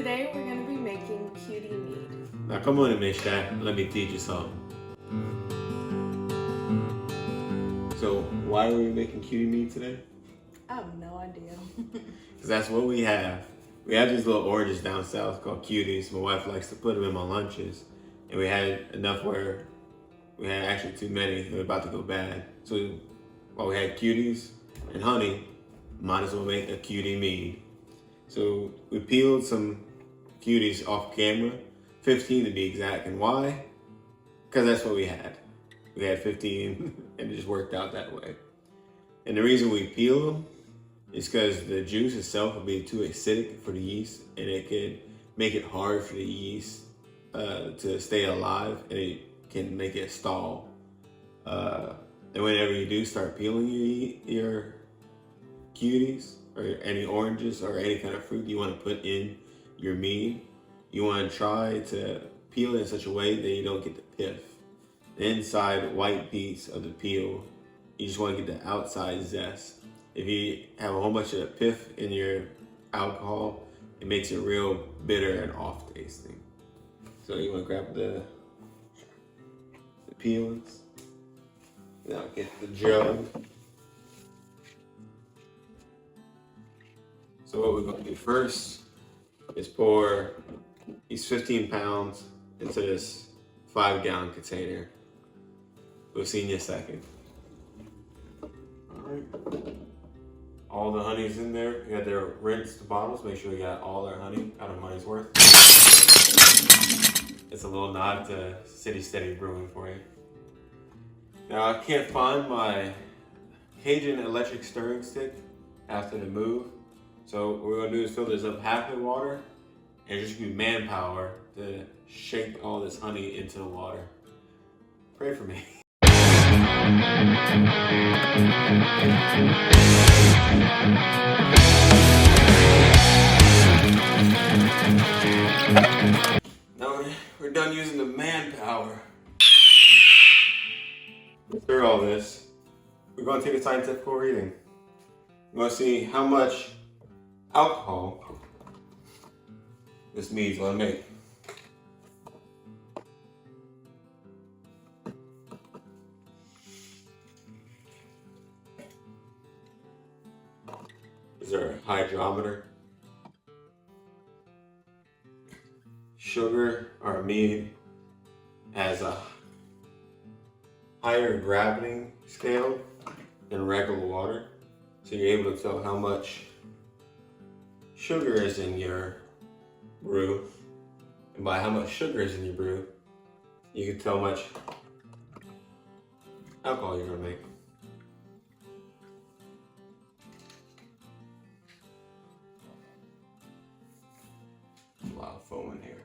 Today we're going to be making Cutie Mead. Now come on in, Miss Shaq. Let me teach you something. So why are we making Cutie Mead today? I have no idea. Because that's what we have. We have these little oranges down south called cuties. My wife likes to put them in my lunches. And we had enough where we had actually too many. They were about to go bad. So while we had cuties and honey, might as well make a Cutie Mead. So we peeled some cuties off camera, 15 to be exact. And why? Because that's what we had. We had 15 and it just worked out that way. And the reason we peel them is because the juice itself would be too acidic for the yeast, and it could make it hard for the yeast to stay alive, and it can make it stall. And whenever you do start peeling your cuties or any oranges or any kind of fruit you want to put in your mead, you want to try to peel it in such a way that you don't get the pith. The inside white piece of the peel, you just want to get the outside zest. If you have a whole bunch of pith in your alcohol, it makes it real bitter and off tasting. So you want to grab the peelings. Now get the jug. So what we're going to do first is pour these 15 pounds into this 5-gallon container. We'll see in a second. All right. All the honey's in there. You got their rinsed bottles. Make sure you got all their honey out of money's worth. It's a little nod to City Steady Brewing for you. Now I can't find my Cajun electric stirring stick after the move. So what we're gonna do is fill this up half with water and just use manpower to shake all this honey into the water. Pray for me. Now we're done using the manpower. Stir all this. We're going to take a scientific reading. We're going to see how much alcohol this mead's going to make. Is there a hydrometer? Sugar or mead has a higher gravity scale than regular water, so you're able to tell how much sugar is in your brew, and by how much sugar is in your brew, you can tell how much alcohol you're gonna make. A lot of foam in here.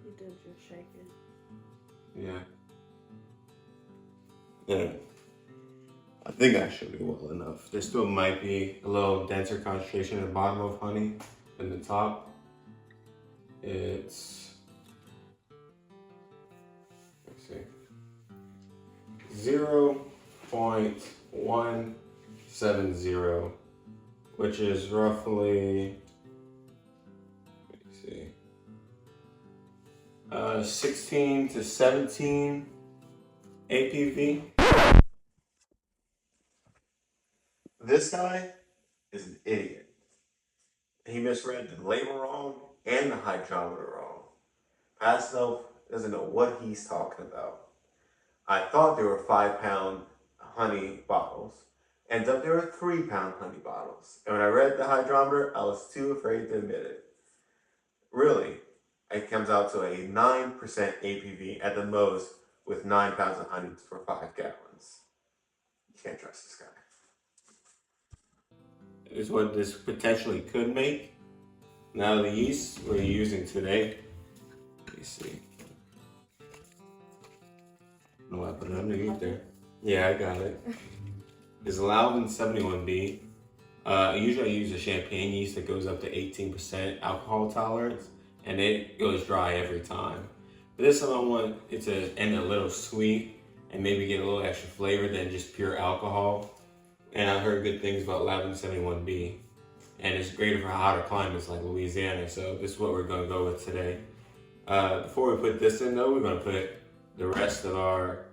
You did just shake it. Yeah. Yeah. I think that should be well enough. There still might be a little denser concentration at the bottom of honey than the top. It's, let's see, 0.170, which is roughly, let me see, 16 to 17 APV. This guy is an idiot. He misread the label wrong and the hydrometer wrong. Pastel doesn't know what he's talking about. I thought there were 5-pound honey bottles. Ends up there were 3-pound honey bottles. And when I read the hydrometer, I was too afraid to admit it. Really, it comes out to a 9% APV at the most with 9 pounds of honey for 5 gallons. You can't trust this guy. Is what this potentially could make. Now the yeast we're using today, let me see. No, I put it underneath there. Yeah, I got it. It's Lalvin 71B. Usually I use a champagne yeast that goes up to 18% alcohol tolerance, and it goes dry every time. But this time I want it to end a little sweet and maybe get a little extra flavor than just pure alcohol. And I've heard good things about Lalvin 71B. and it's great for hotter climates like Louisiana. So this is what we're gonna go with today. Before we put this in though, we're gonna put the rest of our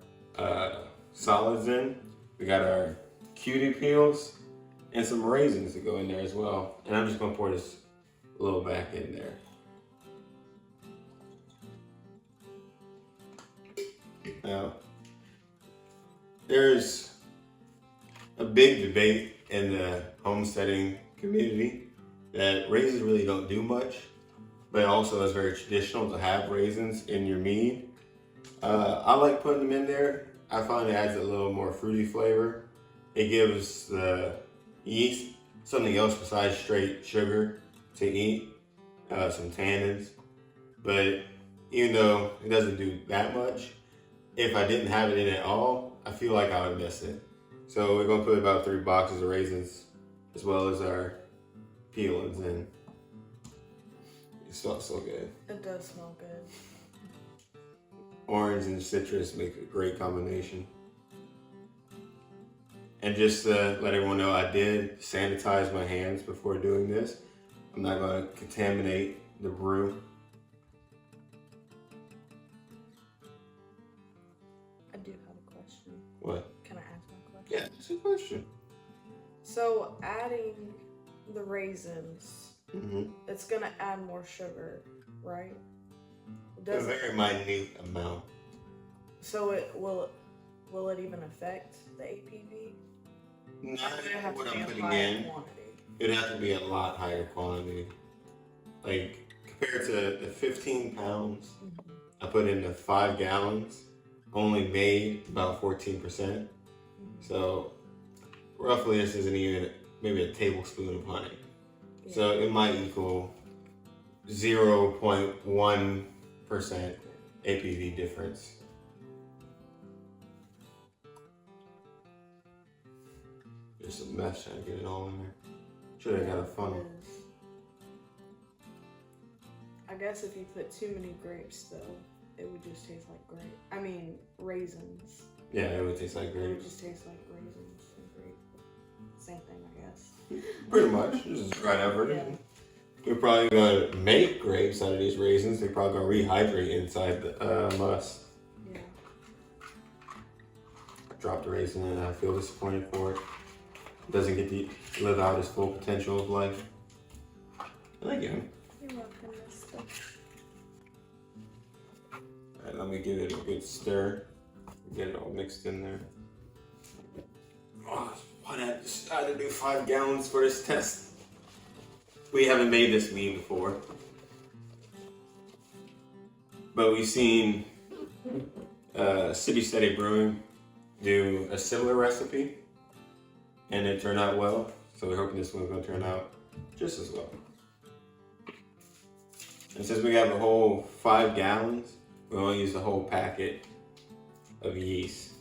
solids in. We got our cutie peels and some raisins to go in there as well. And I'm just gonna pour this a little back in there. Now, there's a big debate in the homesteading community that raisins really don't do much, but also it's very traditional to have raisins in your mead. I like putting them in there. I find it adds a little more fruity flavor. It gives the yeast something else besides straight sugar to eat, some tannins. But even though it doesn't do that much, if I didn't have it in at all, I feel like I would miss it. So we're gonna put about 3 boxes of raisins as well as our peelings in. It smells so good. It does smell good. Orange and citrus make a great combination. And just to let everyone know, I did sanitize my hands before doing this. I'm not going to contaminate the brew. I do have a question. What? Can I ask my question? Yeah, it's a question. So adding the raisins, it's gonna add more sugar, right? A very minute amount. So will it even affect the APV? Not have what to be I'm a putting higher in. quantity. It'd have to be a lot higher quantity. Like compared to the 15 pounds, I put in the 5 gallons, only made about 14%. So roughly this isn't even maybe a tablespoon of honey. Yeah. So it might equal 0.1% APV difference. There's a mess trying to get it all in there. Should have got a funnel. I guess if you put too many grapes though, it would just taste like raisins. Yeah, it would taste like grapes. It would just taste like raisins and grape. Same thing, I guess. Pretty much. This is right over. Yeah. We're probably gonna make grapes out of these raisins. They're probably gonna rehydrate inside the must. Yeah. Drop the raisin in. I feel disappointed for it. Doesn't get to live out its full potential of life. Thank you. You're welcome, mister. Alright, let me give it a good stir. Get it all mixed in there. Oh, why did I decide to do 5 gallons for this test? We haven't made this mead before. But we've seen City Steady Brewing do a similar recipe. And it turned out well. So we're hoping this one's gonna turn out just as well. And since we have a whole 5 gallons, we only use the whole packet of yeast.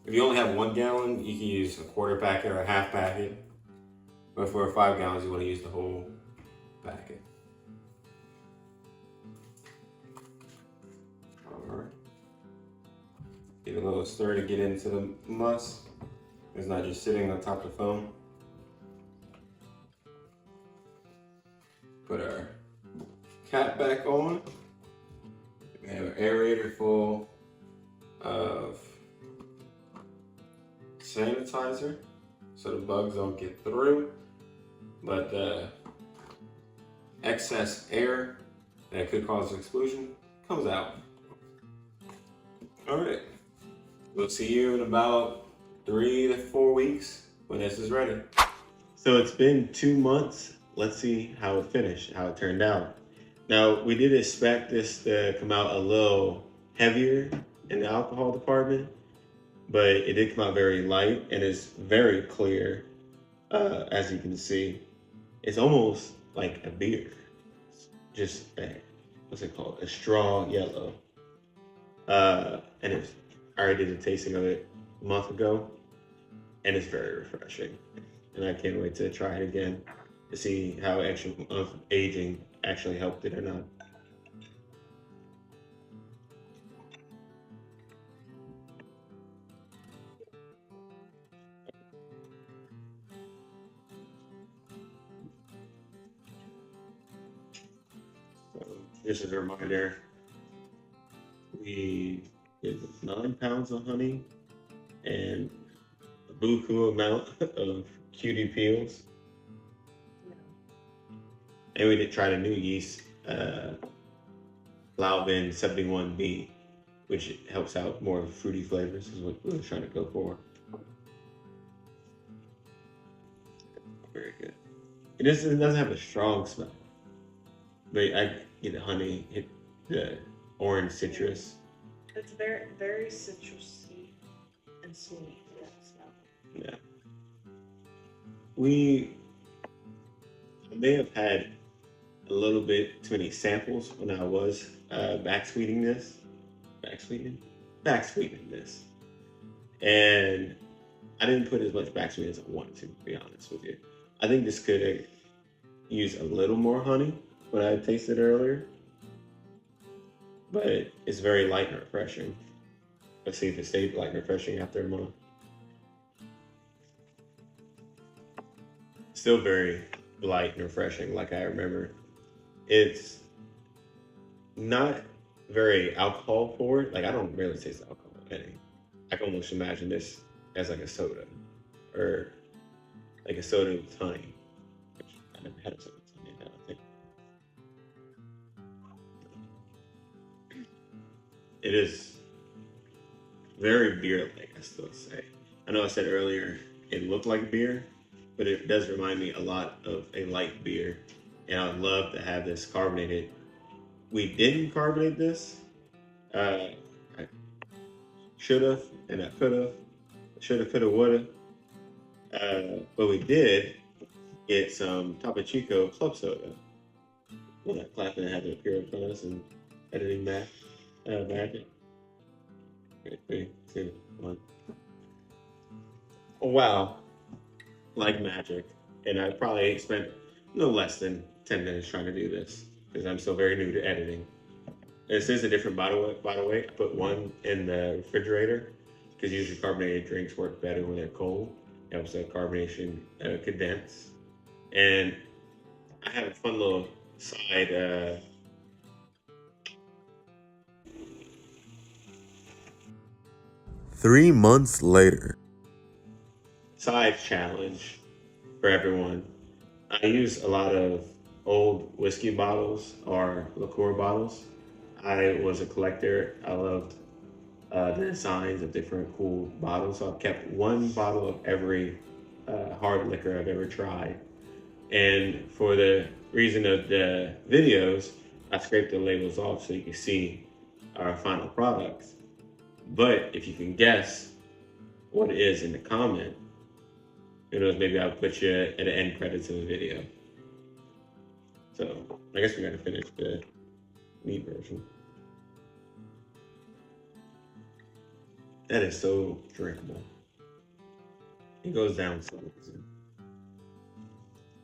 If you only have 1 gallon, you can use a quarter packet or a half packet. But for 5 gallons, you want to use the whole packet. Alright. Give it a little stir to get into the must. It's not just sitting on top of the foam. Put our cap back on. We have an aerator full of sanitizer so the bugs don't get through, but the excess air that could cause explosion comes out. All right, we'll see you in about 3 to 4 weeks when this is ready. So it's been 2 months. Let's see how it finished, how it turned out. Now, we did expect this to come out a little heavier in the alcohol department, but it did come out very light and it's very clear, as you can see. It's almost like a beer. Just what's it called? A straw yellow. And I already did a tasting of it a month ago, and it's very refreshing. And I can't wait to try it again to see how aging actually helped it or not. Just as a reminder, we did 9 pounds of honey and a buku amount of cutie peels. And we did try a new yeast, Laubin 71B, which helps out more fruity flavors, is what we were trying to go for. Very good. It doesn't have a strong smell, but I get the honey, hit the orange citrus. It's very, very citrusy and sweet. Yeah. We may have had a little bit too many samples when I was backsweetening this. Backsweetening this. And I didn't put as much backsweet as I wanted to be honest with you. I think this could use a little more honey, what I tasted earlier. But it's very light and refreshing. Let's see if it stayed light and refreshing after a month. Still very light and refreshing, like I remember. It's not very alcohol forward. Like I don't really taste alcohol any. I can almost imagine this as like a soda, or like a soda with honey. Which I never had a soda with honey. Now I think it is very beer-like. I still say. I know I said earlier it looked like beer, but it does remind me a lot of a light beer. And I'd love to have this carbonated. We didn't carbonate this. I should have, and I could have. Should have, could have, would have. But we did get some Topo Chico club soda. Well, not clapping and having it appear in front of us and editing magic. 3, 2, 1. Oh, wow. Like magic. And I probably spent no less than 10 minutes trying to do this because I'm still very new to editing. This is a different bottle, by the way. I put one in the refrigerator because usually carbonated drinks work better when they're cold. It helps the carbonation condense. And I have a fun little side 3 months later. Side challenge for everyone. I use a lot of old whiskey bottles or liqueur bottles. I was a collector. I loved the designs of different cool bottles. So I've kept one bottle of every hard liquor I've ever tried. And for the reason of the videos, I scraped the labels off so you can see our final products. But if you can guess what it is in the comment, who knows, maybe I'll put you at the end credits of the video. So I guess we gotta finish the meat version. That is so drinkable. It goes down so easy.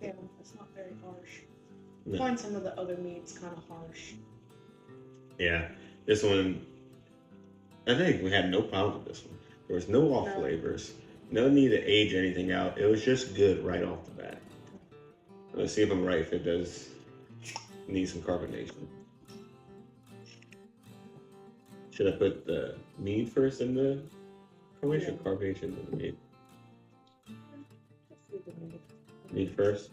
Yeah, it's not very harsh. No. I find some of the other meats kind of harsh. Yeah, this one, I think we had no problem with this one. There was no off flavors, no need to age anything out. It was just good right off the bat. Let's see if I'm right, if it does need some carbonation. Should I put the mead first in the carbonation? Yeah. Carbonation in the mead. Let's do the meat. Mead first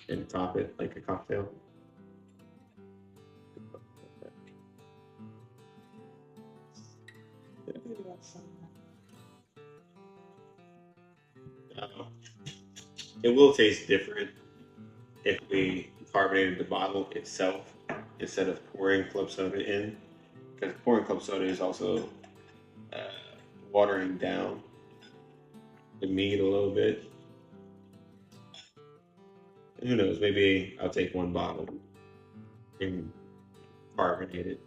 and top it like a cocktail. Maybe that's some. It will taste different if we carbonated the bottle itself instead of pouring club soda in, because pouring club soda is also watering down the mead a little bit. And who knows, maybe I'll take one bottle and carbonate it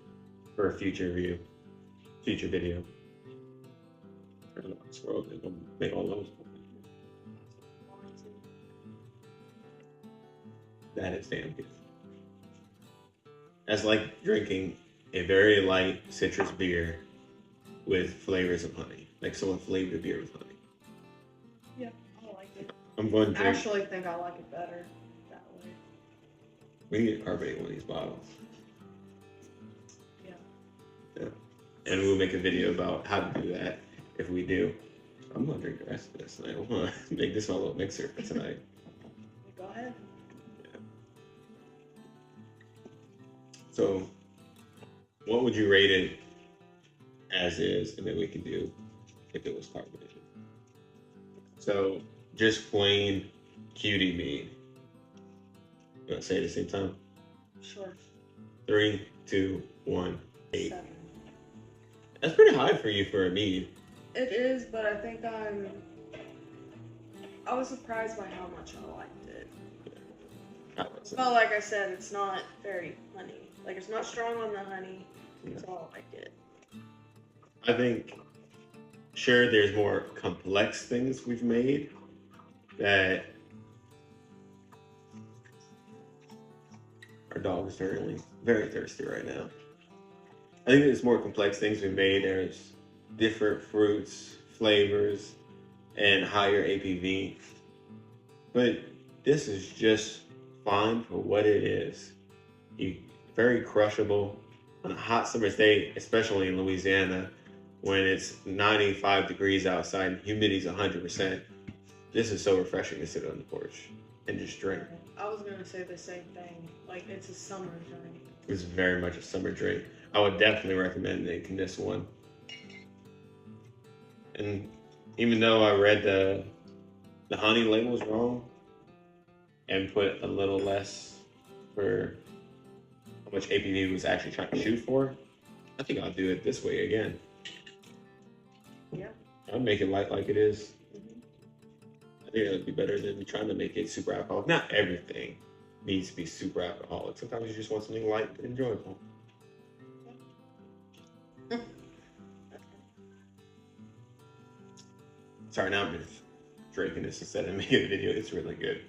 for a future video. I don't know, this world is gonna make all those. That is damn good. That's like drinking a very light citrus beer with flavors of honey. Like someone flavored a beer with honey. Yeah, I like it. I'm going to I drink. actually think I like it better that way. We need to carbonate one of these bottles. Yeah. And we'll make a video about how to do that if we do. I'm gonna drink the rest of this tonight. I'm gonna make this my little mixer for tonight. Go ahead. Yeah. So, what would you rate it as is, and then we can do if it was carbonated. So, just plain Cutie Mead. You want to say it at the same time? Sure. 3, 2, 1, 8. 7. That's pretty high for you for a mead. It is, but I think I was surprised by how much I liked it. But like I said, it's not very honey. Like, it's not strong on the honey, so I like it. I think, sure, there's more complex things we've made that our dog is certainly very thirsty right now. I think there's more complex things we've made. There's different fruits, flavors, and higher ABV. But this is just fine for what it is. Very crushable on a hot summer's day, especially in Louisiana, when it's 95 degrees outside and humidity's 100%. This is so refreshing to sit on the porch and just drink. I was gonna say the same thing. Like, it's a summer drink. It's very much a summer drink. I would definitely recommend making this one. And even though I read the honey labels wrong and put a little less for how much ABV was actually trying to shoot for, I think I'll do it this way again. Yeah. I'll make it light like it is. I think that would be better than trying to make it super alcoholic. Not everything needs to be super alcoholic. Sometimes you just want something light and enjoyable. Sorry, now I'm just drinking this instead of making a video. It's really good.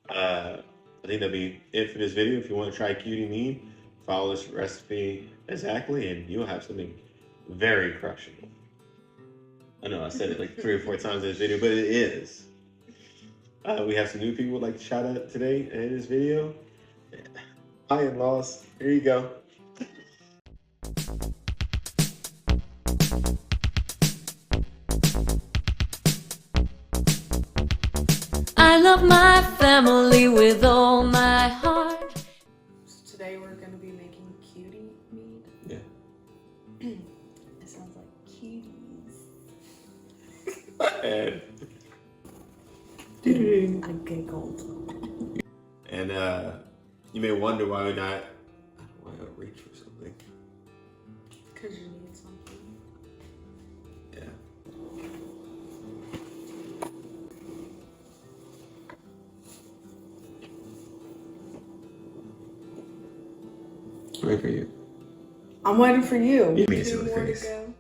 I think that'll be it for this video. If you want to try Cutie Mead, follow this recipe exactly, and you'll have something very crushable. I know I said it like 3 or 4 times in this video, but it is. We have some new people would like to shout out today in this video. Hi, in-laws. Here you go. I love my family with all my heart. So today we're going to be making Cutie Mead. Yeah. It sounds like cuties. And I giggled. And you may wonder why we're not. Why I don't reach for something. Because you need something. Yeah. Wait for you. I'm waiting for you. Give me a 2 silly more face. to go.